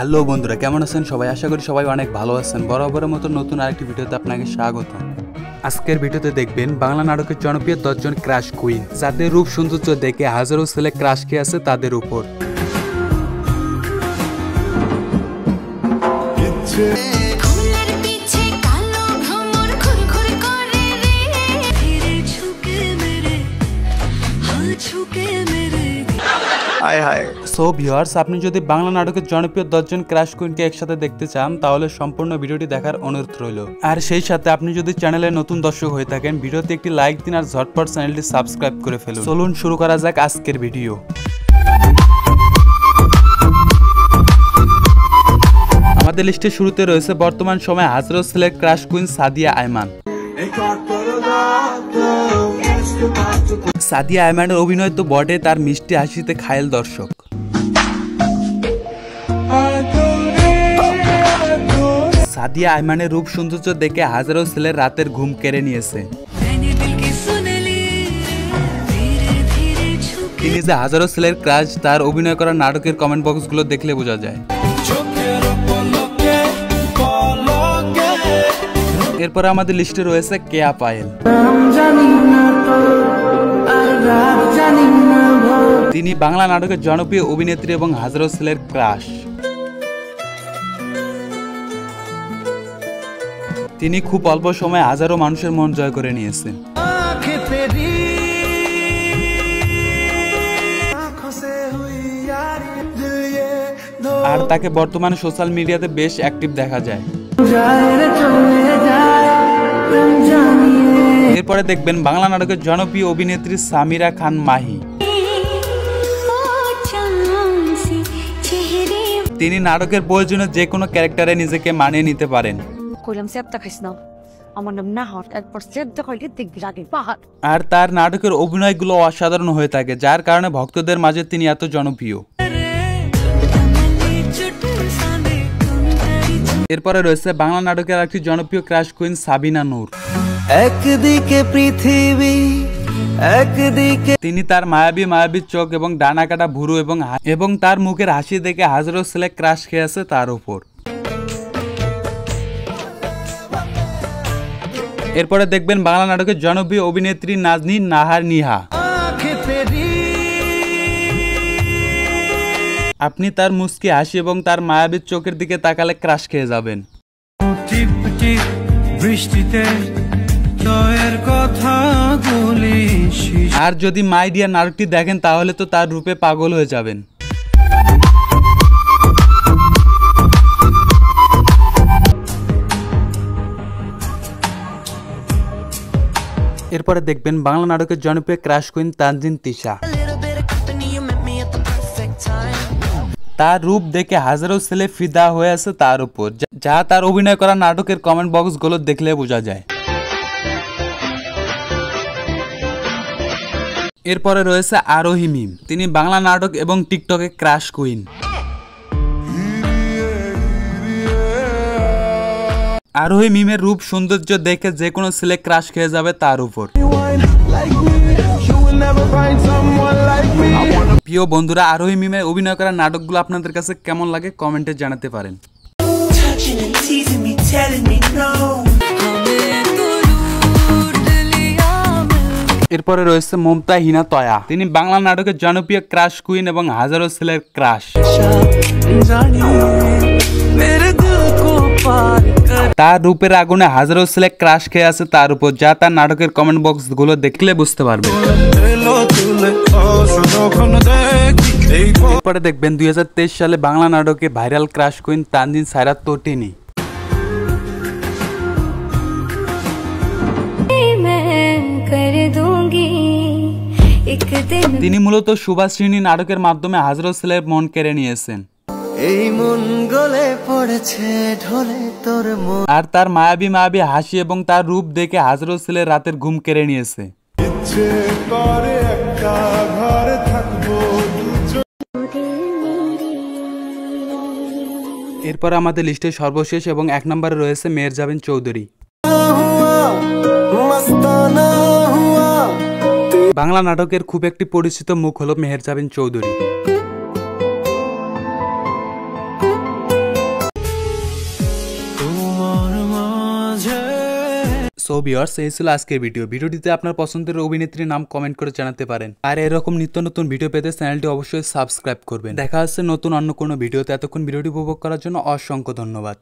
Hello বন্ধুরা, কেমন আছেন সবাই? আশা করি সবাই অনেক ভালো আছেন। বরাবরের মতো নতুন আরেকটি ভিডিওতে আপনাকে স্বাগত। আজকের ভিডিওতে দেখবেন বাংলা নাটকের জনপ্রিয় 10 জন ক্রাশ কুইন, যাদের রূপ সৌন্দর্য দেখে হাজারো ছেলে ক্রাশ খেয়ে আছে তাদের উপর। সো ভিউয়ার্স, আপনি যদি বাংলা নাটকের জনপ্রিয় 10 জন ক্রাশ কুইনকে একসাথে দেখতে চান তাহলে সম্পূর্ণ ভিডিওটি দেখার অনুরোধ রইল। আর সেই সাথে আপনি যদি চ্যানেলে নতুন দর্শক হয়ে থাকেন, ভিডিওতে একটি লাইক দিন আর ঝটপট চ্যানেলটি সাবস্ক্রাইব করে ফেলুন। চলুন শুরু করা যাক আজকের ভিডিও। আমাদের লিস্টে শুরুতে রয়েছে বর্তমান সময়ে হাজারো ছেলের ক্রাশ কুইন সাদিয়া আয়মান। সাদিয়া আয়মানের অভিনয় তো বটে, তার মিষ্টি হাসিতে খায়েল দর্শক। সাদিয়া আয়মানের রূপ সৌন্দর্য দেখে হাজারো ছেলের রাতের ঘুম কেড়ে নিয়েছে। তিনি যে হাজারো ছেলের ক্রাশ, তার অভিনয় করা নাটকের কমেন্ট বক্সগুলো দেখলে বোঝা যায়। এরপর আমাদের লিস্টে রয়েছে কেয়া পায়েল। তিনি বাংলা নাটকের জনপ্রিয় অভিনেত্রী এবং হাজারো ছেলের ক্রাশ। তিনি খুব অল্প সময়ে হাজারো মানুষের মন জয় করে নিয়েছেন। আর তাকে বর্তমানে সোশ্যাল মিডিয়াতে বেশ অ্যাক্টিভ দেখা যায়। এরপরে দেখবেন বাংলা নাটকের জনপ্রিয় অভিনেত্রী সামিরা খান মাহি। তিনি নাটকের প্রয়োজনে যে কোনো ক্যারেক্টারে নিজেকে মানিয়ে নিতে পারেন। আর তার নাটকের অভিনয়গুলো অসাধারণ হয়ে থাকে, যার কারণে ভক্তদের মাঝে তিনি এত জনপ্রিয়। এরপরে রয়েছে বাংলা নাটকের একটি জনপ্রিয় ক্রাশ কুইন সাবিনা নূর। একদিকে পৃথিবী, একদিকে তিনি তার মায়াবী চোখ এবং ডানা কাটা ভুরু এবং তার মুখের হাসি দেখে হাজারো ছেলে ক্রাশ খেয়ে আছে তার উপর। এরপরে দেখবেন বাংলা নাটকের জনপ্রিয় অভিনেত্রী নাজনীন নাহার নিহা। আপনি তার মুস্কি হাসি এবং তার মায়াবী চোখের দিকে তাকালে ক্রাশ খেয়ে যাবেন। আর যদি মাই ডিয়ার নাটকটি দেখেন তাহলে তো তার রূপে পাগল হয়ে যাবেন। এরপরে দেখবেন বাংলা নাটকের জনপ্রিয় ক্রাশ কুইন তানজিন তিশা। তার রূপ দেখে হাজারো ছেলে ফিদা হয়ে আছে তার উপর, যা তার অভিনয় করা নাটকের কমেন্ট বক্সগুলো দেখলে বোঝা যায়। এরপরে রয়েছে আরোহী মিম। তিনি বাংলা নাটক এবং টিকটকে ক্রাশ কুইন। আরোহী মিমের রূপ সৌন্দর্য দেখে যে কোনো ছেলে ক্রাশ খেয়ে যাবে তার উপর। প্রিয় বন্ধুরা, আরোহী মিমের অভিনয় করা নাটকগুলো আপনাদের কাছে কেমন লাগে কমেন্টে জানাতে পারেন। এরপরে রয়েছে মমতা হিনা তয়া। তিনি বাংলা নাটকের জনপ্রিয় ক্রাশ কুইন এবং হাজারো ছেলের ক্রাশ। তার রূপের আগুনে হাজারো ছেলে ক্রাশ খেয়ে আছে তার উপর, যা তার নাটকের কমেন্ট বক্স গুলো দেখলে বুঝতে পারবে। এরপরে দেখবেন 2023 সালে বাংলা নাটকে viral crush queen Tanjin Saira Totini. তিনি মূলত সুভাষিনী নাটকের মাধ্যমে হাজারো ছেলের মন কেড়ে নিয়েছেন। আর তার মায়াবী হাসি এবং তার রূপ দেখে হাজারো ছেলের রাতের ঘুম কেড়ে নিয়েছে। এরপর আমাদের লিস্টে সর্বশেষ এবং 1 নম্বরে রয়েছে মেহেরজাবিন চৌধুরী। বাংলা নাটকের খুব একটি পরিচিত মুখ হলো মেহেরজাবিন চৌধুরী। সো ভিউয়ার্স, এই ছিল আজকের ভিডিওটিতে আপনার পছন্দের অভিনেত্রীর নাম কমেন্ট করে জানাতে পারেন। আর এরকম নিত্য নতুন ভিডিও পেতে চ্যানেলটি অবশ্যই সাবস্ক্রাইব করবেন। দেখা হচ্ছে নতুন অন্য কোনো ভিডিওতে। এতক্ষণ ভিডিওটি উপভোগ করার জন্য অসংখ্য ধন্যবাদ।